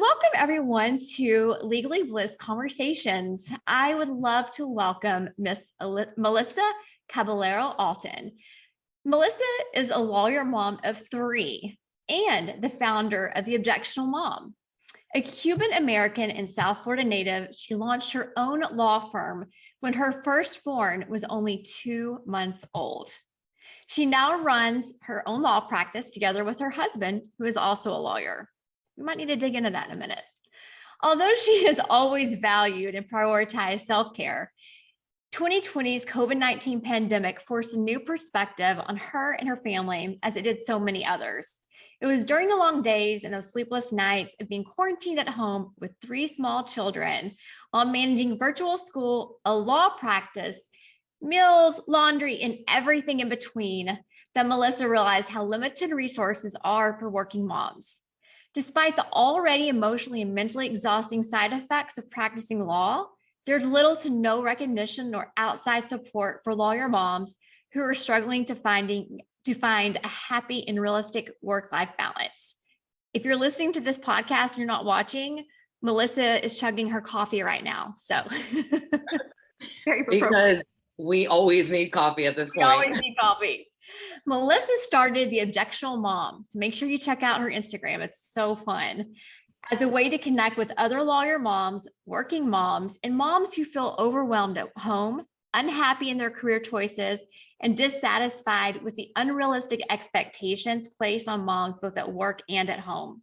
welcome everyone to Legally Bliss Conversations. I would love to welcome Miss Melissa Caballero Alton. Melissa is a lawyer mom of 3 and the founder of the Objectionable Mom. A Cuban American and South Florida native, she launched her own law firm when her firstborn was only 2 months old. She now runs her own law practice together with her husband, who is also a lawyer. We might need to dig into that in a minute. Although she has always valued and prioritized self-care, 2020's COVID-19 pandemic forced a new perspective on her and her family, as it did so many others. It was during the long days and those sleepless nights of being quarantined at home with 3 small children while managing virtual school, a law practice, meals, laundry, and everything in between that Melissa realized how limited resources are for working moms. Despite the already emotionally and mentally exhausting side effects of practicing law, there's little to no recognition nor outside support for lawyer moms who are struggling to find a happy and realistic work-life balance. If you're listening to this podcast and you're not watching, Melissa is chugging her coffee right now. So very appropriate. Because we always need coffee at this point. We always need coffee. Melissa started the Objectionable Mom. So make sure you check out her Instagram. It's so fun. As a way to connect with other lawyer moms, working moms, and moms who feel overwhelmed at home, unhappy in their career choices, and dissatisfied with the unrealistic expectations placed on moms both at work and at home.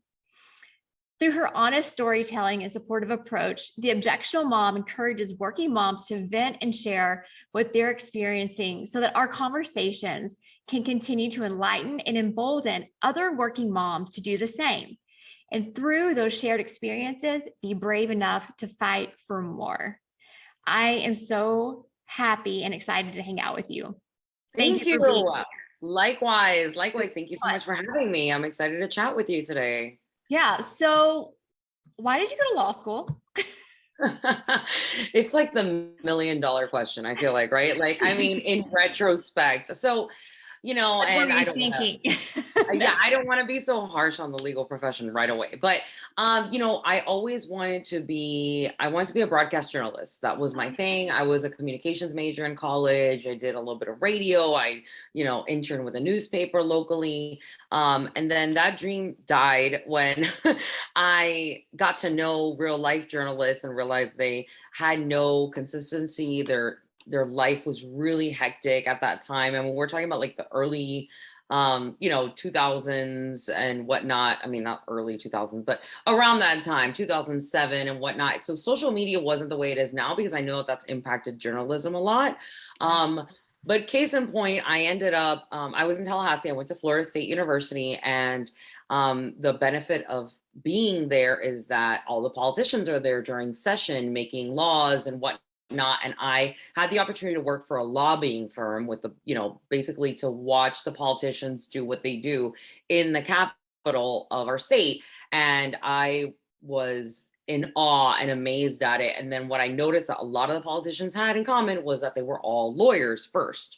Through her honest storytelling and supportive approach, the Objectionable Mom encourages working moms to vent and share what they're experiencing so that our conversations can continue to enlighten and embolden other working moms to do the same. And through those shared experiences, be brave enough to fight for more. I am so happy and excited to hang out with you. Thank you. Likewise. Thank you so much for having me. I'm excited to chat with you today. Yeah. So why did you go to law school? It's like the $1 million question, I feel like, right? Like, I mean, in retrospect. So, you know, and I don't want to be so harsh on the legal profession right away, but, you know, I wanted to be a broadcast journalist. That was my thing. I was a communications major in college. I did a little bit of radio. I, interned with a newspaper locally. And then that dream died when I got to know real life journalists and realized they had no consistency. Their life was really hectic at that time. I mean, we're talking about like the early, 2000s and whatnot. I mean, not early 2000s, but around that time, 2007 and whatnot. So social media wasn't the way it is now because I know that's impacted journalism a lot. But case in point, I ended up, I was in Tallahassee. I went to Florida State University, and the benefit of being there is that all the politicians are there during session making laws and whatnot. And I had the opportunity to work for a lobbying firm with basically to watch the politicians do what they do in the capital of our state. And I was in awe and amazed at it. And then what I noticed that a lot of the politicians had in common was that they were all lawyers first.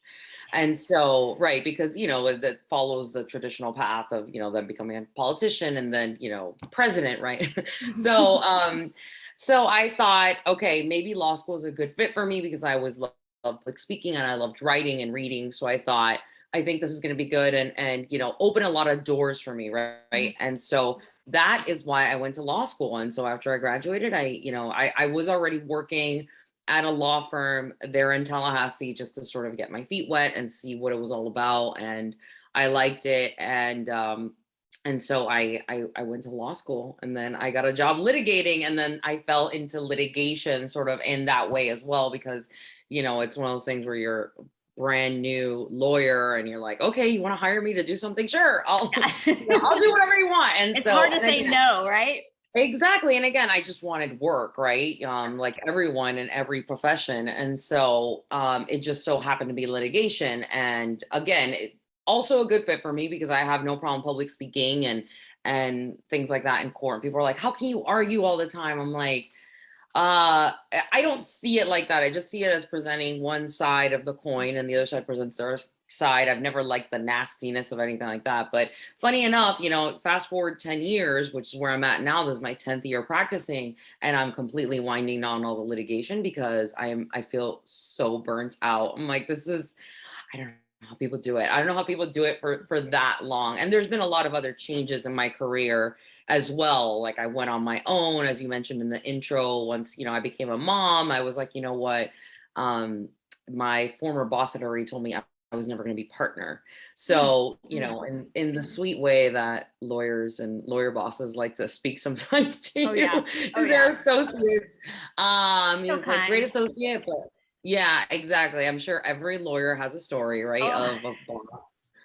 And so, right, because, that follows the traditional path of, them becoming a politician and then, president, right? So I thought, okay, maybe law school is a good fit for me because I always loved like speaking and I loved writing and reading. So I thought, I think this is going to be good and open a lot of doors for me, right? And so that is why I went to law school. And so after I graduated, I was already working at a law firm there in Tallahassee just to sort of get my feet wet and see what it was all about. And I liked it. And so I went to law school, and then I got a job litigating, and then I fell into litigation sort of in that way as well, because, it's one of those things where you're a brand new lawyer and you're like, okay, you want to hire me to do something? Sure. I'll do whatever you want. And it's hard to say no, right? Exactly. And again, I just wanted work, right? Like everyone in every profession. And so it just so happened to be litigation. And again, also a good fit for me because I have no problem public speaking and things like that in court. People are like, how can you argue all the time? I'm like, I don't see it like that. I just see it as presenting one side of the coin and the other side presents side. I've never liked the nastiness of anything like that. But funny enough, fast forward 10 years, which is where I'm at now. This is my 10th year practicing, and I'm completely winding down all the litigation because I feel so burnt out. I'm like, I don't know how people do it. I don't know how people do it for that long. And there's been a lot of other changes in my career as well. Like I went on my own, as you mentioned in the intro. Once, I became a mom, I was like, you know what? My former boss had already told me I was never going to be partner. So, in the sweet way that lawyers and lawyer bosses like to speak sometimes to Oh yeah. to their associates. He So was like, great kind. associate, but yeah, exactly. I'm sure every lawyer has a story, right? Oh, Of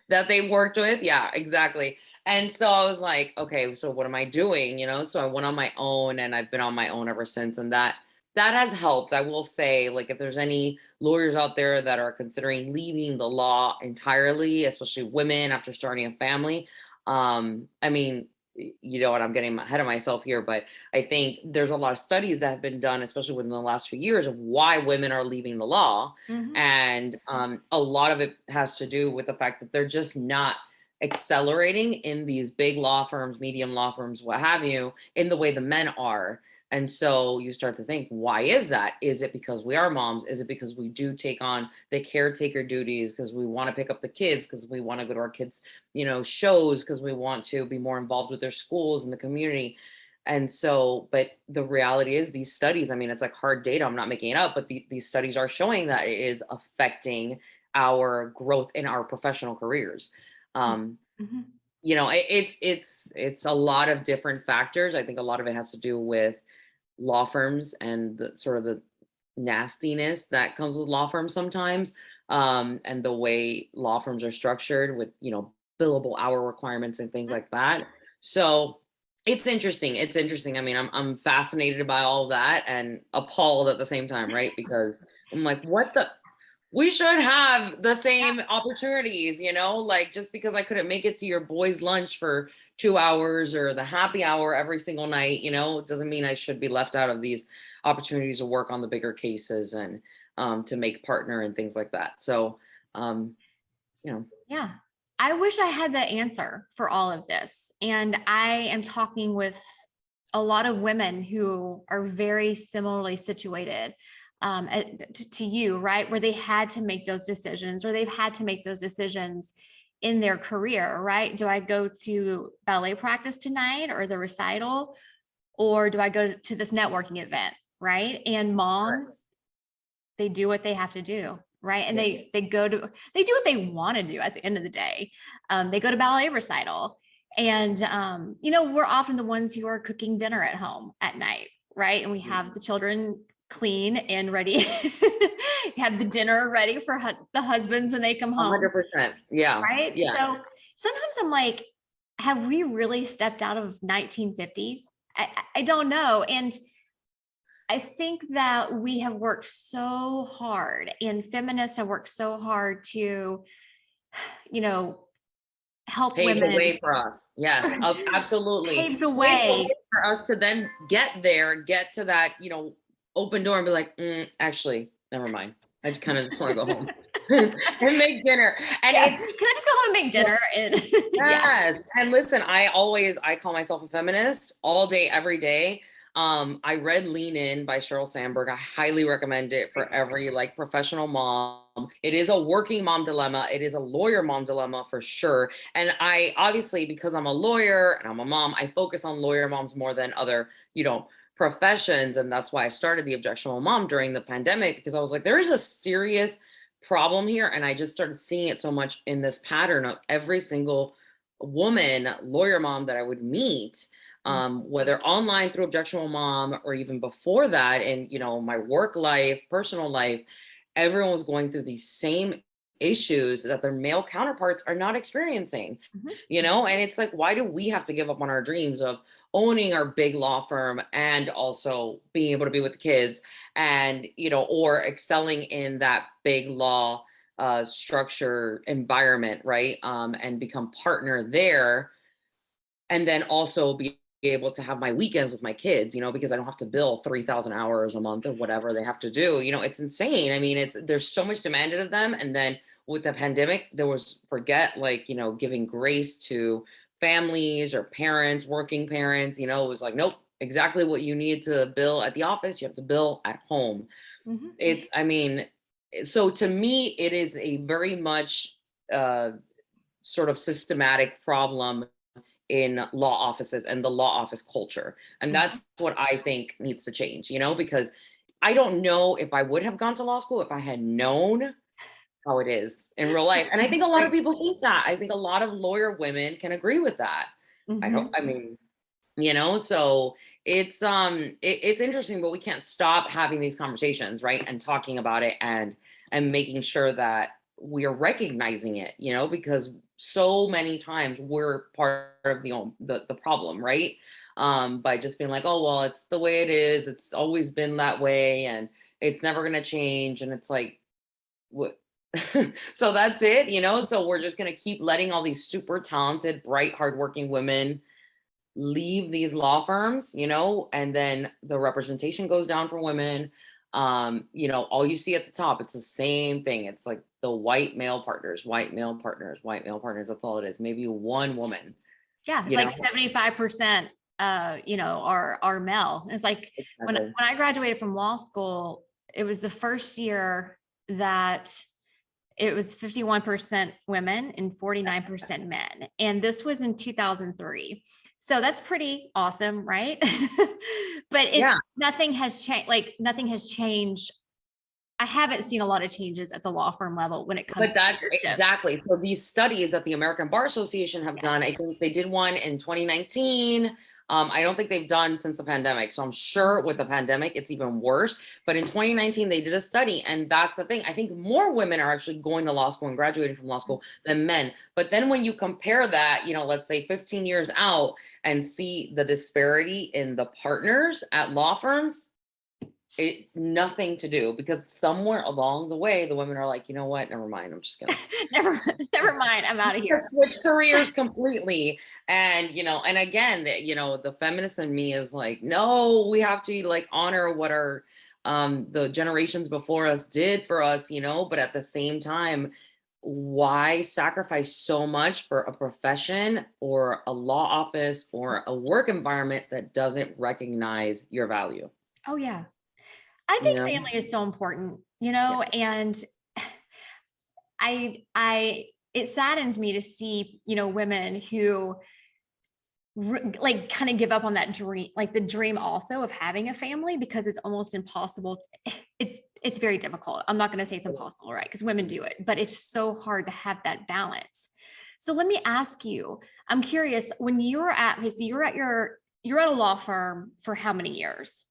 that they worked with. Yeah, exactly. And so I was like, okay, so what am I doing? So I went on my own, and I've been on my own ever since. And that has helped. I will say, like, if there's any lawyers out there that are considering leaving the law entirely, especially women after starting a family, I mean, you know what, I'm getting ahead of myself here, but I think there's a lot of studies that have been done, especially within the last few years, of why women are leaving the law. mhm. And a lot of it has to do with the fact that they're just not accelerating in these big law firms, medium law firms, what have you, in the way the men are. And so you start to think, why is that? Is it because we are moms? Is it because we do take on the caretaker duties because we want to pick up the kids, because we want to go to our kids, shows, because we want to be more involved with their schools and the community? And so, but the reality is these studies, I mean, it's like hard data. I'm not making it up, but these studies are showing that it is affecting our growth in our professional careers. Um, Mhm. it's a lot of different factors. I think a lot of it has to do with law firms and the sort of the nastiness that comes with law firms sometimes, and the way law firms are structured with billable hour requirements and things like that. So it's interesting. I mean, I'm fascinated by all of that and appalled at the same time, right? Because I'm like, we should have the same opportunities, like, just because I couldn't make it to your boy's lunch for 2 hours or the happy hour every single night, it doesn't mean I should be left out of these opportunities to work on the bigger cases and to make partner and things like that. So, you know, Yeah. I wish I had the answer for all of this. And I am talking with a lot of women who are very similarly situated to you, right? Where they had to make those decisions, or they've had to make those decisions in their career, right? Do I go to ballet practice tonight or the recital, or do I go to this networking event, right? And moms, they do what they have to do, right? And yeah. they do what they want to do at the end of the day. They go to ballet recital, and we're often the ones who are cooking dinner at home at night, right? And we have the children clean and ready. Have the dinner ready for the husbands when they come home, 100%. Yeah. right? Yeah. So sometimes I'm like, have we really stepped out of 1950s? I don't know. And I think that we have worked so hard, and feminists have worked so hard to, help Pave the women way for us. Yes, absolutely. pave the Pave the way. way for us to then get there, get to that, open door and be like, actually, never mind. I just kind of want to go home and make dinner. And Yeah. it's Can I just go home and make dinner? And yeah. yes. And listen, I call myself a feminist all day, every day. I read Lean In by Sheryl Sandberg. I highly recommend it for every professional mom. It is a working mom dilemma. It is a lawyer mom dilemma for sure. And I obviously, because I'm a lawyer and I'm a mom, I focus on lawyer moms more than other, professions. And that's why I started the Objectionable Mom during the pandemic, because I was like, there is a serious problem here. And I just started seeing it so much in this pattern of every single woman, lawyer mom that I would meet, whether online through Objectionable Mom or even before that, in my work life, personal life, everyone was going through these same issues that their male counterparts are not experiencing. And it's like, why do we have to give up on our dreams of owning our big law firm and also being able to be with the kids and or excelling in that big law structure environment, right? And become partner there, and then also be able to have my weekends with my kids, because I don't have to bill 3,000 hours a month or whatever they have to do. It's insane. I mean, there's so much demanded of them. And then with the pandemic, there was forget like, giving grace to families or parents, working parents, it was like, nope, exactly what you need to bill at the office, you have to bill at home. Mhm. I mean, so to me, it is a very much uh, sort of systematic problem in law offices and the law office culture. And Mhm. that's what I think needs to change, because I don't know if I would have gone to law school if I had known how it is in real life. And I think a lot of Right. people think that. I think a lot of lawyer women can agree with that. I hope, Mhm. I mean, so it's interesting, but we can't stop having these conversations, right? And talking about it and making sure that we are recognizing it, because so many times we're part of the problem, right? By just being like, oh well, it's the way it is, it's always been that way, and it's never gonna change. And it's like, what? So that's it, so we're just gonna keep letting all these super talented, bright, hardworking women leave these law firms, and then the representation goes down for women. All you see at the top, it's the same thing. It's like the white male partners, white male partners, white male partners. That's all it is. Maybe one woman, Yeah, it's you like know. 75%, are male. It's like when Exactly. I graduated from law school, it was the first year that it was 51% women and 49% men. And this was in 2003. So that's pretty awesome, right? But Yeah. it's nothing has changed. Like nothing has changed. I haven't seen a lot of changes at the law firm level when it But comes to that's leadership. exactly. So these studies that the American Bar Association have Yeah. done, I think they did one in 2019. I don't think they've done since the pandemic. So I'm sure with the pandemic, it's even worse. But in 2019, they did a study. And that's the thing. I think more women are actually going to law school and graduating from law school than men. But then when you compare that, let's say 15 years out and see the disparity in the partners at law firms, it nothing to do, because somewhere along the way the women are like, you know what, never mind, I'm just gonna never, never mind. I'm out of here. switch careers completely. And and again, the feminist in me is like, no, we have to like honor what our the generations before us did for us, but at the same time, why sacrifice so much for a profession or a law office or a work environment that doesn't recognize your value? Oh yeah. I you think know family is so important, yeah. and it saddens me to see, women who like kind of give up on that dream, like the dream also of having a family, because it's almost impossible. It's very difficult. I'm not going to say it's impossible, right? Because women do it, but it's so hard to have that balance. So let me ask you, I'm curious, when you were at, okay, so you're at a law firm for how many years?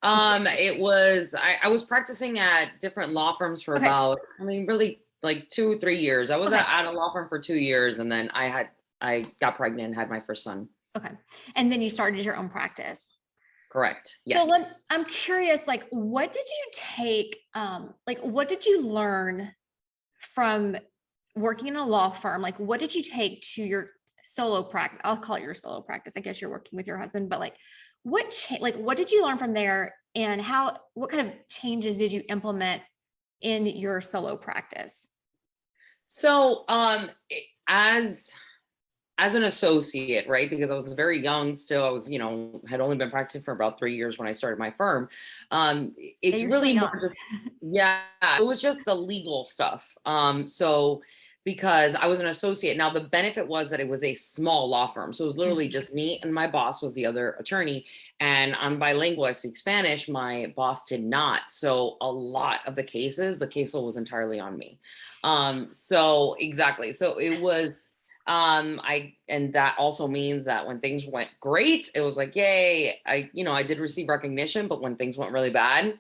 It was I was practicing at different law firms for Okay. about, I mean, really like 2 3 years. I was Okay. at a law firm for 2 years, and then I got pregnant and had my first son. Okay. And then you started your own practice. Correct. So Yes. I'm curious, like, what did you learn from working in a law firm? Like, what did you take to your solo practice? I'll call it your solo practice. I guess you're working with your husband, but like, what did you learn from there, and what kind of changes did you implement in your solo practice? So, as an associate, right? Because I was very young still. I was, had only been practicing for about 3 years when I started my firm. Yeah, It's you're still really more young. just, yeah, it was just the legal stuff. So because I was an associate, now the benefit was that it was a small law firm. So it was literally Mhm. just me and my boss was the other attorney. And I'm bilingual, I speak Spanish. My boss did not. So a lot of the cases, the caseload was entirely on me. So exactly. So it was and that also means that when things went great, it was like, yay, I did receive recognition. But when things went really bad,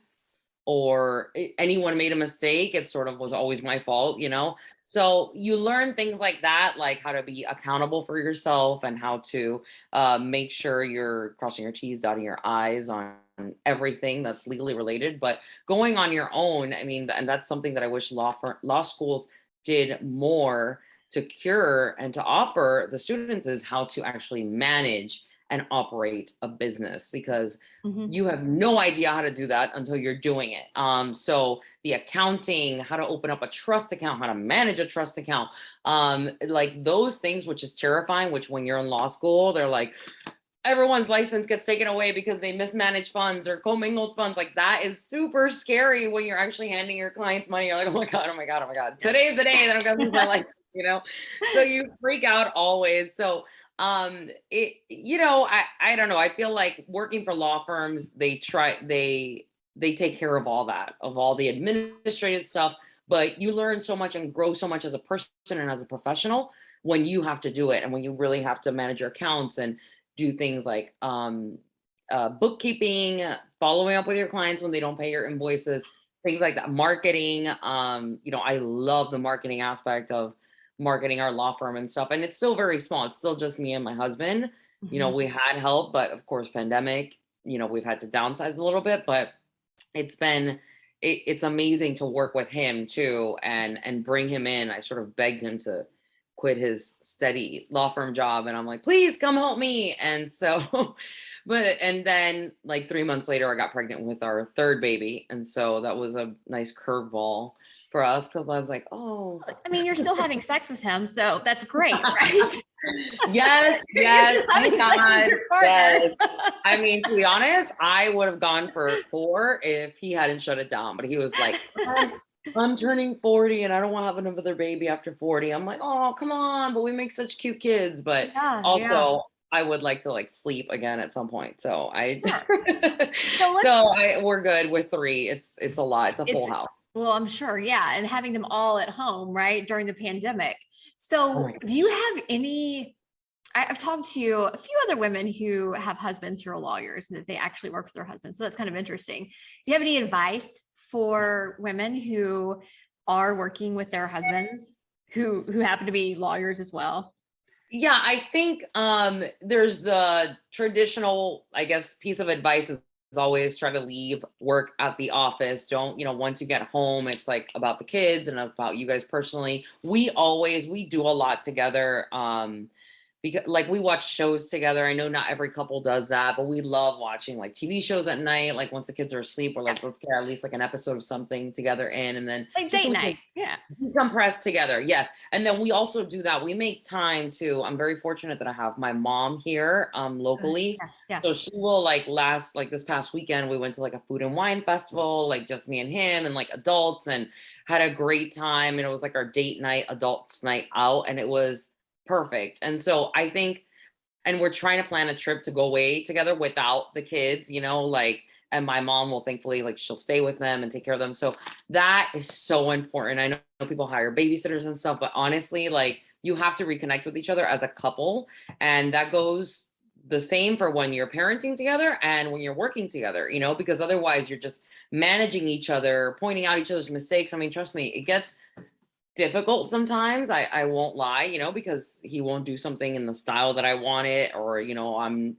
or anyone made a mistake, it sort of was always my fault. So you learn things like that, like how to be accountable for yourself and how to make sure you're crossing your T's, dotting your I's on everything that's legally related. But going on your own, I mean, and that's something that I wish law schools did more to cure and to offer the students, is how to actually manage and operate a business, because Mhm. you have no idea how to do that until you're doing it. So the accounting, how to open up a trust account, how to manage a trust account, like those things, which is terrifying, which when you're in law school, they're like, everyone's license gets taken away because they mismanage funds or commingled funds. Like that is super scary when you're actually handing your clients money. You're like, oh my God, oh my God, oh my God. Today is the day that I'm gonna lose my license, you know? So you freak out always. So I don't know. I feel like working for law firms, they take care of all that, of all the administrative stuff, but you learn so much and grow so much as a person and as a professional when you have to do it, and when you really have to manage your accounts and do things like bookkeeping, following up with your clients when they don't pay your invoices, things like that, marketing. I love the marketing aspect of marketing our law firm and stuff. And it's still very small. It's still just me and my husband. Mhm. We had help, but of course, pandemic, we've had to downsize a little bit, but it's been it's amazing to work with him too, and bring him in. I sort of begged him to quit his steady law firm job, and I'm like, please come help me. And so and then like 3 months later I got pregnant with our third baby, and so that was a nice curveball for us, because I was like, oh. I mean, you're still having sex with him, so that's great, right? Yes, You're yes, still thank having sex with God. your partner. Yes. I mean, to be honest, I would have gone for 4 if he hadn't shut it down. But he was like, I'm turning 40 and I don't want to have another baby after 40. I'm like, oh, come on, but we make such cute kids. But Yeah, yeah. also, I would like to like sleep again at some point. So Sure. So let's we're good with 3. It's a lot. It's a full it's house. well, I'm sure, yeah, and having them all at home, right, during the pandemic. Oh my So God. do you have any I've talked to a few other women who have husbands who are lawyers and that they actually work with their husbands. So that's kind of interesting. Do you have any advice for women who are working with their husbands who happen to be lawyers as well? Yeah, I think there's the traditional, I guess, piece of advice is always try to leave work at the office. Don't, once you get home, it's like about the kids and about you guys personally. We do a lot together. Because like we watch shows together. I know not every couple does that, but we love watching like TV shows at night. Like once the kids are asleep, we're Yeah, like, let's get at least like an episode of something together in, and then like just so date we can night. Yeah. decompress together. Yes. And then we also do that. We make time to, I'm very fortunate that I have my mom here locally. Yeah. Yeah. So she will like this past weekend, we went to like a food and wine festival, like just me and him and like adults, and had a great time. And it was like our date night, adults night out. And it was perfect. And so I think, and we're trying to plan a trip to go away together without the kids, and my mom will thankfully, like, she'll stay with them and take care of them. So that is so important. I know people hire babysitters and stuff, but honestly, like, you have to reconnect with each other as a couple. And that goes the same for when you're parenting together and when you're working together, because otherwise you're just managing each other, pointing out each other's mistakes. I mean, trust me, it gets difficult sometimes. I won't lie, because he won't do something in the style that I want it, or I'm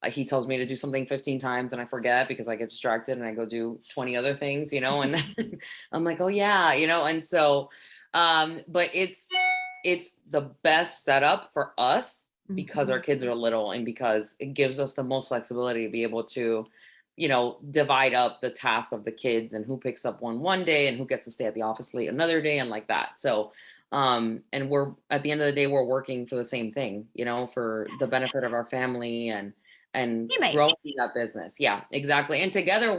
he tells me to do something 15 times and I forget because I get distracted and I go do 20 other things, and then I'm like, oh yeah, and so but it's the best setup for us because our Mhm. kids are little, and because it gives us the most flexibility to be able to divide up the tasks of the kids, and who picks up one day and who gets to stay at the office late another day, and like that. So, and we're at the end of the day, we're working for the same thing, for the Yes, benefit of yes. our family and growing Teammates. that business. Yeah, exactly. And together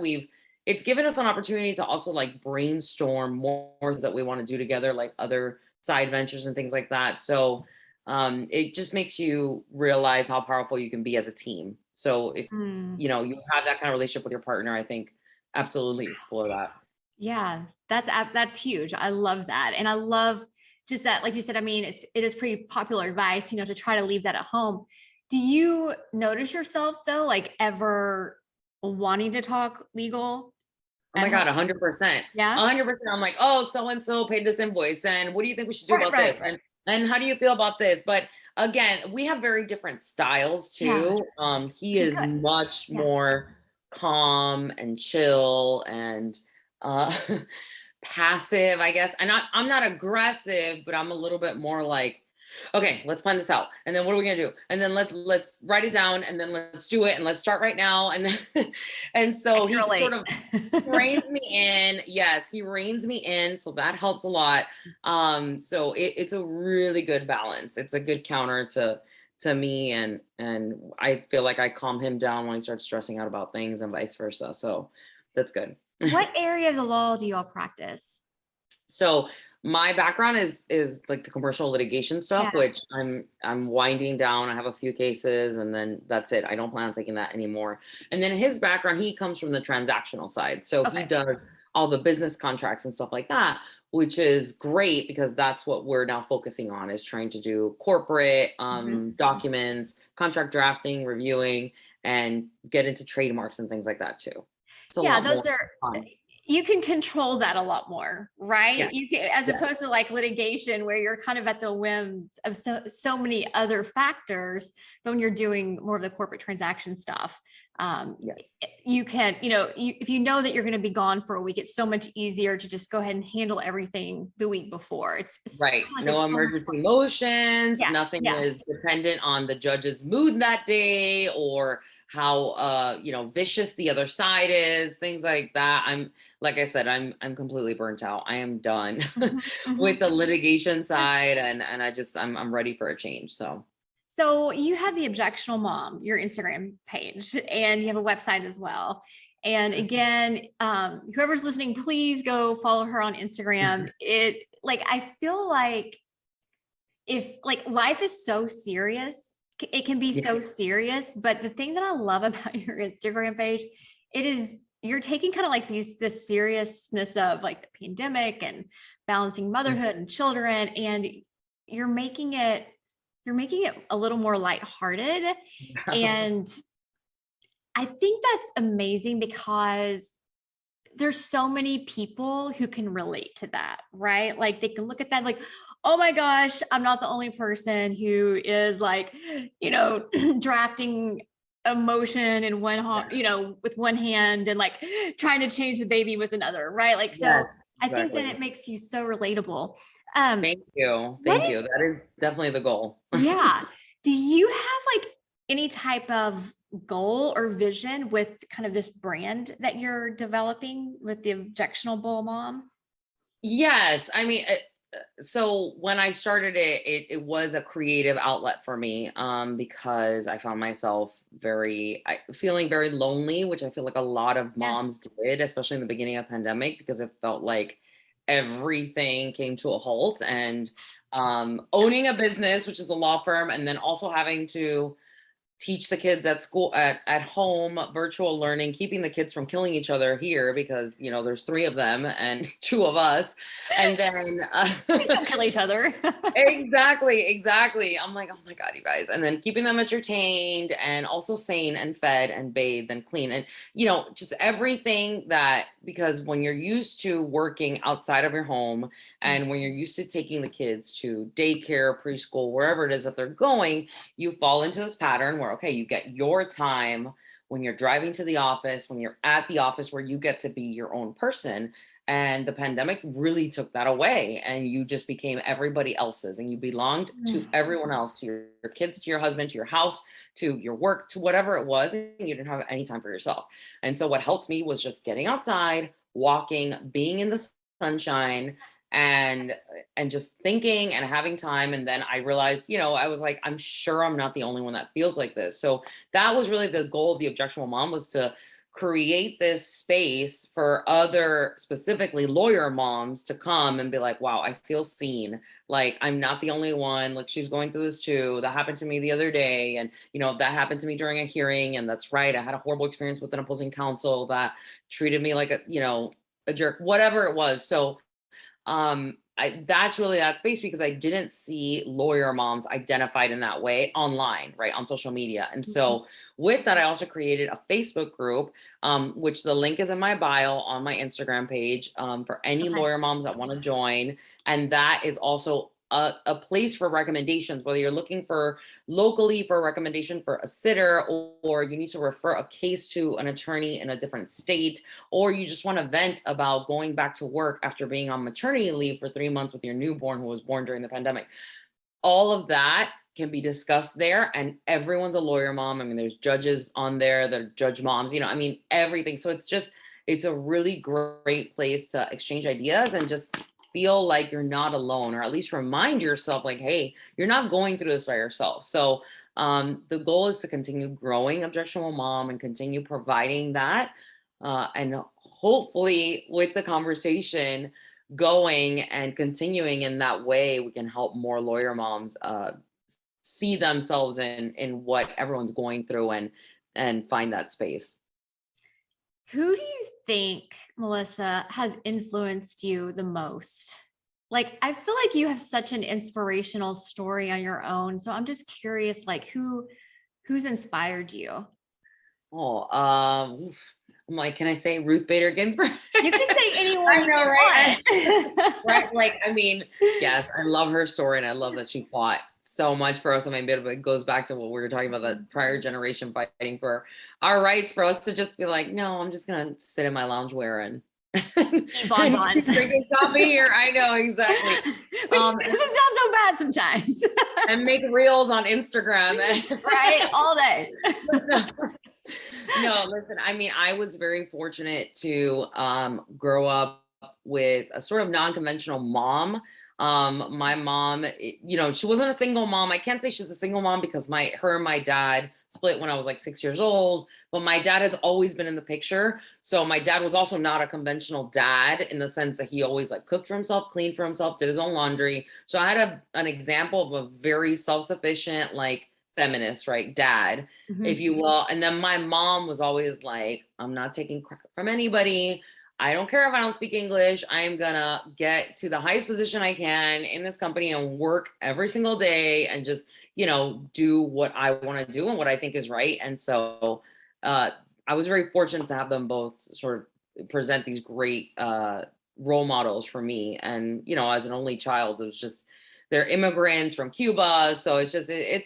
it's given us an opportunity to also like brainstorm more things that we want to do together, like other side ventures and things like that. So, it just makes you realize how powerful you can be as a team. So if Mm. you have that kind of relationship with your partner, I think absolutely explore that. Yeah, that's huge. I love that. And I love just that, like you said, I mean, it is pretty popular advice, to try to leave that at home. Do you notice yourself though, like ever wanting to talk legal Oh at my home? God, 100%. Yeah. 100%. I'm like, oh, so and so paid this invoice, and what do you think we should do Right, about this? right, right. And how do you feel about this? But again, we have very different styles Yeah, too. He which is is good. much Yeah. more calm and chill and uh passive, I guess. And I'm not aggressive, but I'm a little bit more like, Okay, let's plan this out. And then what are we gonna do? And then let's write it down and then let's do it and let's start right now. And then and I so can he sort relate. of reins me in. Yes, he reins me in. So that helps a lot. So it's a really good balance. It's a good counter to me, and I feel like I calm him down when he starts stressing out about things and vice versa. So that's good. What area of the law do y'all practice? So my background is like the commercial litigation stuff, Yeah. which I'm winding down. I have a few cases and then that's it. I don't plan on taking that anymore. And then his background, he comes from the transactional side. So he Okay. does all the business contracts and stuff like that, which is great because that's what we're now focusing on, is trying to do corporate Mhm. documents, contract drafting, reviewing, and get into trademarks and things like that too. It's a Yeah, lot those more are, fun. you can control that a lot more, right? Yeah. You can, as Yeah. opposed to like litigation where you're kind of at the whims of so many other factors. But when you're doing more of the corporate transaction stuff, Yeah. you can, if you know that you're going to be gone for a week, it's so much easier to just go ahead and handle everything the week before. Right. Like No it's so much emergency motions. yeah, Nothing yeah. is dependent on the judge's mood that day or how vicious the other side is, things like that. Like I said, I'm completely burnt out. I am done Mhm, with mhm. the litigation side, and I'm ready for a change. So So you have the Objectionable Mom, your Instagram page, and you have a website as well. And again, whoever's listening, please go follow her on Instagram. It like I feel like if like life is so serious, it can be yeah. so serious. But the thing that I love about your Instagram page, it is you're taking kind of like this seriousness of like the pandemic and balancing motherhood and children, and you're making it you're making it a little more lighthearted. And I think that's amazing because there's so many people who can relate to that, right? Like they can look at that like, oh my gosh, I'm not the only person who is like, drafting emotion in with one hand and like trying to change the baby with another, right? Like, so Yes, I think that exactly. it makes you so relatable. Um, Thank you. what Thank you. is, That is definitely the goal. yeah. Do you have like any type of goal or vision with kind of this brand that you're developing with the Objectionable Mom? Yes, I mean, so when I started it was a creative outlet for me, because I found myself feeling very lonely, which I feel like a lot of Yeah. moms did, especially in the beginning of pandemic, because it felt like everything came to a halt, and Yeah. owning a business, which is a law firm, and then also having to teach the kids at school at home, virtual learning, keeping the kids from killing each other here because there's three of them and two of us, and then Please don't kill each other. exactly, I'm like, oh my god, you guys, and then keeping them entertained and also sane and fed and bathed and clean, and just everything that, because when you're used to working outside of your home and when you're used to taking the kids to daycare, preschool, wherever it is that they're going, you fall into this pattern where, okay, you get your time when you're driving to the office, when you're at the office, where you get to be your own person. And the pandemic really took that away, and you just became everybody else's, and you belonged to everyone else, to your kids, to your husband, to your house, to your work, to whatever it was. And you didn't have any time for yourself. And so what helped me was just getting outside, walking, being in the sunshine, and just thinking and having time. And then I realized, I was like, I'm sure I'm not the only one that feels like this. So that was really the goal of the Objectionable Mom, was to create this space for other, specifically lawyer moms, to come and be like, wow, I feel seen. Like, I'm not the only one. Like, she's going through this too. That happened to me the other day. And, that happened to me during a hearing. And that's right. I had a horrible experience with an opposing counsel that treated me like a jerk, whatever it was. So that's really that space, because I didn't see lawyer moms identified in that way online, right, on social media. And so with that, I also created a Facebook group, which the link is in my bio on my Instagram page, for any Okay. lawyer moms that want to join. And that is also a place for recommendations, whether you're looking for locally for a recommendation for a sitter, or you need to refer a case to an attorney in a different state, or you just want to vent about going back to work after being on maternity leave for 3 months with your newborn who was born during the pandemic. all of that can be discussed there, and everyone's a lawyer mom. I mean, there's judges on there, there are judge moms, I mean, everything. So it's a really great place to exchange ideas and just feel like you're not alone, or at least remind yourself like, hey, you're not going through this by yourself. So the goal is to continue growing Objectionable Mom and continue providing that. And hopefully with the conversation going and continuing in that way, we can help more lawyer moms see themselves in what everyone's going through and find that space. Who do you think, Melissa, has influenced you the most? Like, I feel like you have such an inspirational story on your own. So I'm just curious, like who's inspired you? I'm like, can I say Ruth Bader Ginsburg? You can say anyone. I know, right? Right. Like, I mean, yes, I love her story, and I love that she fought so much for us. I mean, it goes back to what we were talking about, the prior generation fighting for our rights, for us to just be like, no, I'm just gonna sit in my loungewear and Bonbons. drinking coffee here. I know, exactly. Which doesn't sound so bad sometimes. And make reels on Instagram. Right, all day. No, listen, I mean, I was very fortunate to grow up with a sort of non-conventional mom. My mom, she wasn't a single mom. I can't say she's a single mom because her and my dad split when I was like 6 years old, but my dad has always been in the picture. So my dad was also not a conventional dad in the sense that he always like cooked for himself, cleaned for himself, did his own laundry. So I had an example of a very self-sufficient, like feminist, right, dad, if you will. And then my mom was always like, I'm not taking crap from anybody. I don't care if I don't speak English. I am gonna get to the highest position I can in this company and work every single day and just, do what I want to do and what I think is right. And so I was very fortunate to have them both sort of present these great role models for me. And, as an only child, it was just, they're immigrants from Cuba. So it's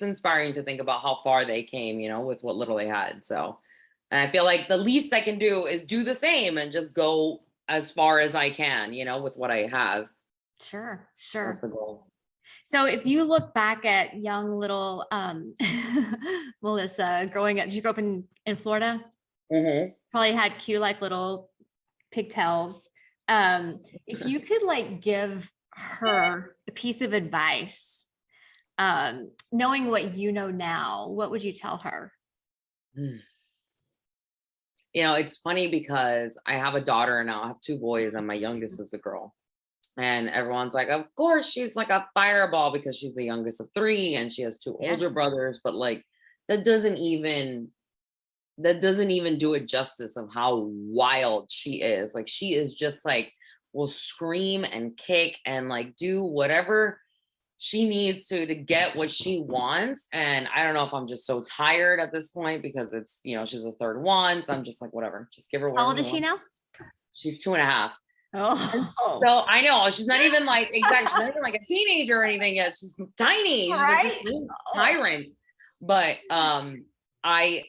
inspiring to think about how far they came, with what little they had. So, and I feel like the least I can do is do the same and just go as far as I can, with what I have. Sure. That's the goal. So if you look back at young little Melissa growing up, did you grow up in Florida? Mm-hmm. Probably had cute like little pigtails. If you could like give her a piece of advice, knowing what you know now, what would you tell her? It's funny because I have a daughter now. I have two boys, and my youngest is the girl. And everyone's like, of course, she's like a fireball because she's the youngest of three, and she has two older brothers. But like, that doesn't even do it justice of how wild she is. Like, she is just like, will scream and kick and like do whatever she needs to get what she wants. And I don't know if I'm just so tired at this point because it's, she's the third one. So I'm just like, whatever, just give her whatever. How old is she now? She's 2.5. Oh, so I know she's not even like she's not even like a teenager or anything yet. She's tiny. She's right? Like tyrant. But I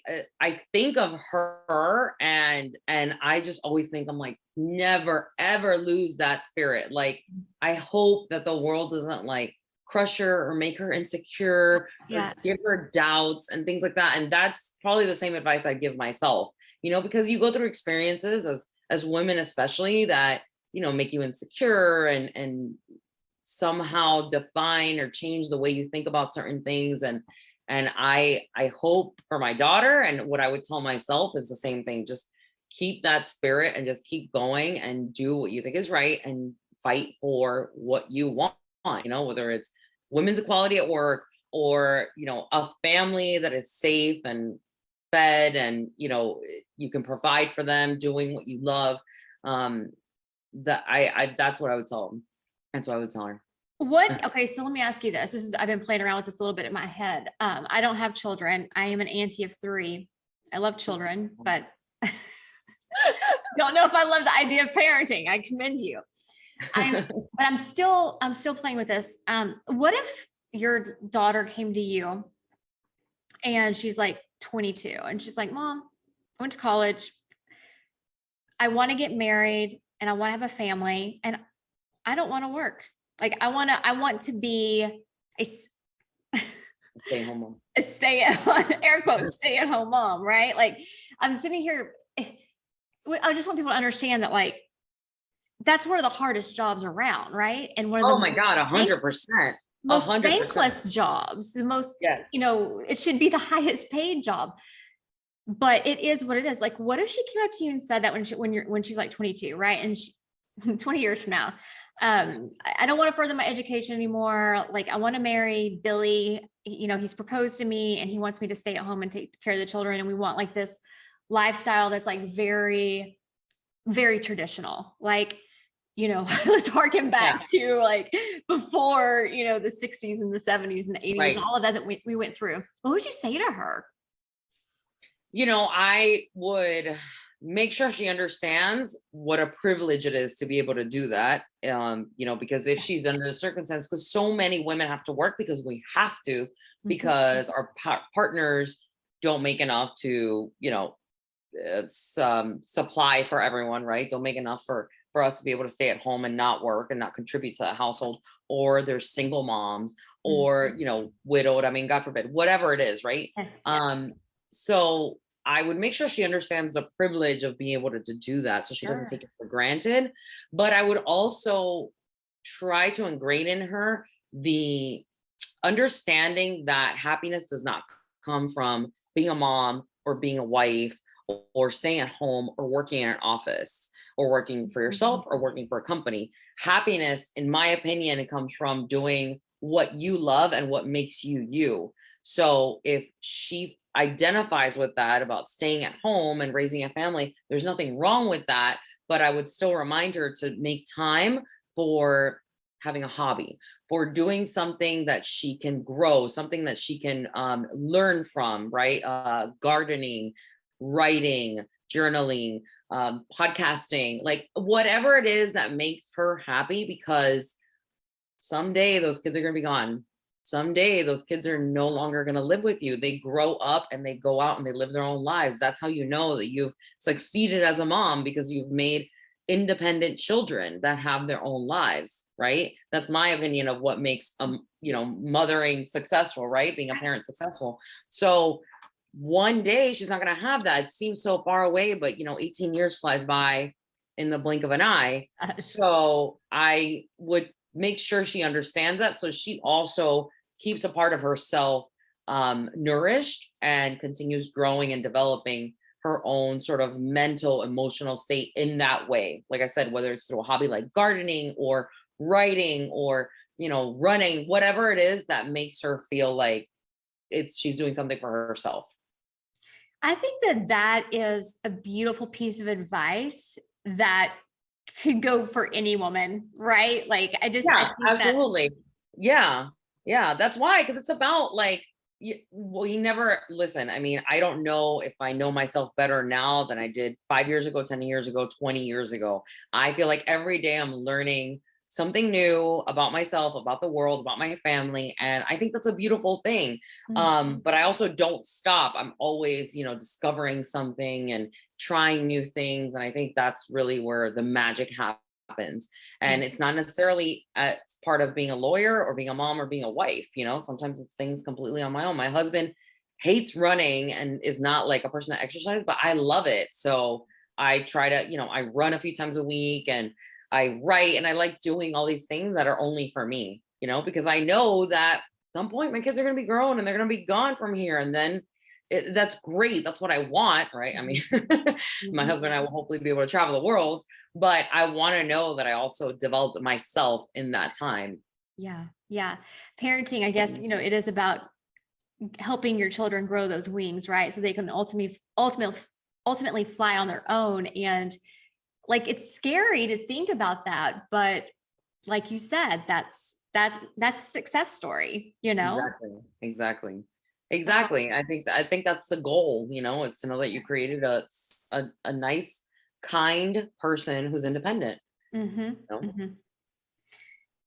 think of her and I just always think, I'm like, never ever lose that spirit. Like, I hope that the world doesn't like crush her or make her insecure, or give her doubts and things like that. And that's probably the same advice I'd give myself, because you go through experiences as women, especially, that, make you insecure and somehow define or change the way you think about certain things. And I hope for my daughter, and what I would tell myself is the same thing. Just keep that spirit and just keep going and do what you think is right and fight for what you want, whether it's women's equality at work or, a family that is safe and fed and, you can provide for them doing what you love. That's what I would tell them. That's what I would tell her. Okay, so let me ask you this. I've been playing around with this a little bit in my head. I don't have children. I am an auntie of 3. I love children, but don't know if I love the idea of parenting. I commend you. But I'm still playing with this. What if your daughter came to you and she's like 22 and she's like, Mom, I went to college. I want to get married and I want to have a family and I don't want to work. Like, I want to be Stay home mom. a stay at air quotes, stay at home mom, right? Like I'm sitting here. I just want people to understand that like, that's where the hardest jobs around, right? And one of Oh the my God, 100%. most 100%. thankless jobs, the most, Yeah. it should be the highest paid job, but it is what it is. Like, what if she came up to you and said that when she's like 22, right? And 20 years from now, I don't want to further my education anymore. Like, I want to marry Billy. He's proposed to me and he wants me to stay at home and take care of the children. And we want like this lifestyle that's like very, very traditional. Like, let's harken back to like before, the 60s and the 70s and the 80s and all of that we went through. What would you say to her? I would make sure she understands what a privilege it is to be able to do that. Because if she's under the circumstance, because so many women have to work because we have to, because our partners don't make enough to, supply for everyone, right? Don't make enough for us to be able to stay at home and not work and not contribute to the household, or there's single moms or, widowed. I mean, God forbid, whatever it is, right? So I would make sure she understands the privilege of being able to do that, so she doesn't take it for granted. But I would also try to ingrain in her the understanding that happiness does not come from being a mom or being a wife or staying at home or working in an office or working for yourself or working for a company. Happiness, in my opinion, it comes from doing what you love and what makes you you. So if she identifies with that about staying at home and raising a family, there's nothing wrong with that. But I would still remind her to make time for having a hobby, for doing something that she can grow, something that she can learn from, right? Gardening, writing, journaling, podcasting, like whatever it is that makes her happy, because someday those kids are going to be gone. Someday those kids are no longer going to live with you. They grow up and they go out and they live their own lives. That's how you know that you've succeeded as a mom, because you've made independent children that have their own lives, right? That's my opinion of what makes mothering successful, right? Being a parent successful. So one day she's not going to have that. It seems so far away, but 18 years flies by in the blink of an eye. So I would make sure she understands that, so she also keeps a part of herself nourished and continues growing and developing her own sort of mental, emotional state in that way. Like I said, whether it's through a hobby like gardening or writing or, running, whatever it is that makes her feel like she's doing something for herself. I think that is a beautiful piece of advice that could go for any woman, right? Like I think absolutely. Yeah. That's why, because it's about like, you never listen. I mean, I don't know if I know myself better now than I did 5 years ago, 10 years ago, 20 years ago. I feel like every day I'm learning something new about myself, about the world, about my family. And I think that's a beautiful thing. But I also don't stop. I'm always, discovering something and trying new things. And I think that's really where the magic happens. And it's not necessarily as part of being a lawyer or being a mom or being a wife. Sometimes it's things completely on my own. My husband hates running and is not like a person that exercises, but I love it. So I try to, I run a few times a week and I write, and I like doing all these things that are only for me, because I know that at some point my kids are going to be grown and they're going to be gone from here. And then that's great. That's what I want. Right. I mean, my husband and I will hopefully be able to travel the world, but I want to know that I also developed myself in that time. Yeah. Yeah. Parenting, I guess, it is about helping your children grow those wings, right? So they can ultimately fly on their own. And like, it's scary to think about that, but like you said, that's a success story, Exactly. I think that's the goal, is to know that you created a nice, kind person who's independent.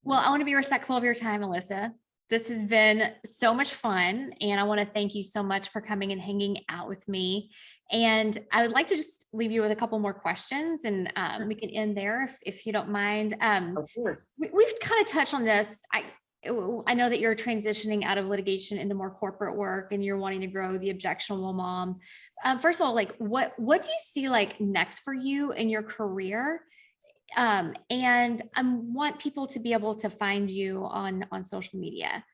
Well, I want to be respectful of your time, Melissa. This has been so much fun. And I want to thank you so much for coming and hanging out with me. And I would like to just leave you with a couple more questions, and we can end there if you don't mind. Of course. We've kind of touched on this. I know that you're transitioning out of litigation into more corporate work and you're wanting to grow the Objectionable Mom. First of all, like what do you see like next for you in your career? And I want people to be able to find you on social media.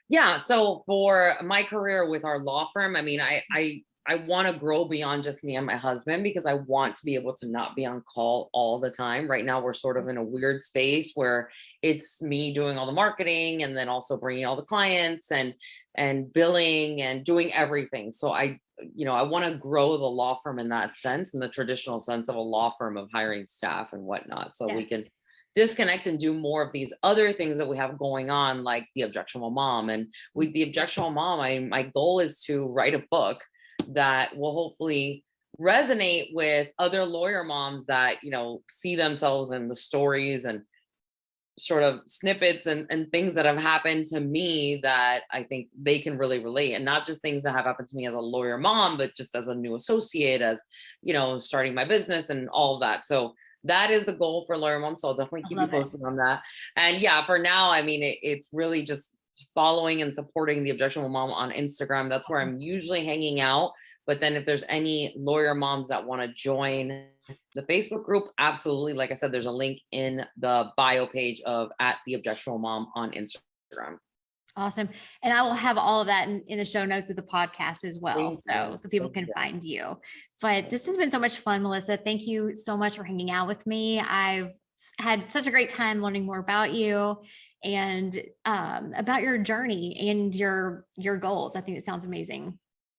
Yeah. So for my career with our law firm, I mean, I want to grow beyond just me and my husband because I want to be able to not be on call all the time. Right now, we're sort of in a weird space where it's me doing all the marketing and then also bringing all the clients and billing and doing everything. So I want to grow the law firm in that sense, in the traditional sense of a law firm of hiring staff and whatnot. So Yeah. we can disconnect and do more of these other things that we have going on, like the Objectionable Mom. And with the Objectionable Mom, my goal is to write a book that will hopefully resonate with other lawyer moms that, see themselves in the stories and sort of snippets and things that have happened to me that I think they can really relate, and not just things that have happened to me as a lawyer mom, but just as a new associate, as, starting my business and all of that. So that is the goal for Lawyer Mom. So I'll definitely keep you posted on that. And yeah, for now, I mean, it's really just following and supporting the Objectionable Mom on Instagram. That's where I'm usually hanging out. But then if there's any lawyer moms that want to join the Facebook group, absolutely. Like I said, there's a link in the bio page of @theobjectionablemom on Instagram. Awesome. And I will have all of that in the show notes of the podcast as well. So people can find you. But this has been so much fun, Melissa. Thank you so much for hanging out with me. I've had such a great time learning more about you and about your journey and your goals. I think it sounds amazing.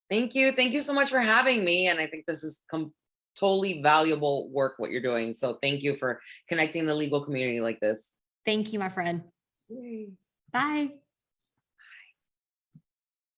Thank you. Thank you so much for having me. And I think this is totally valuable work, what you're doing. So thank you for connecting the legal community like this. Thank you, my friend. Bye.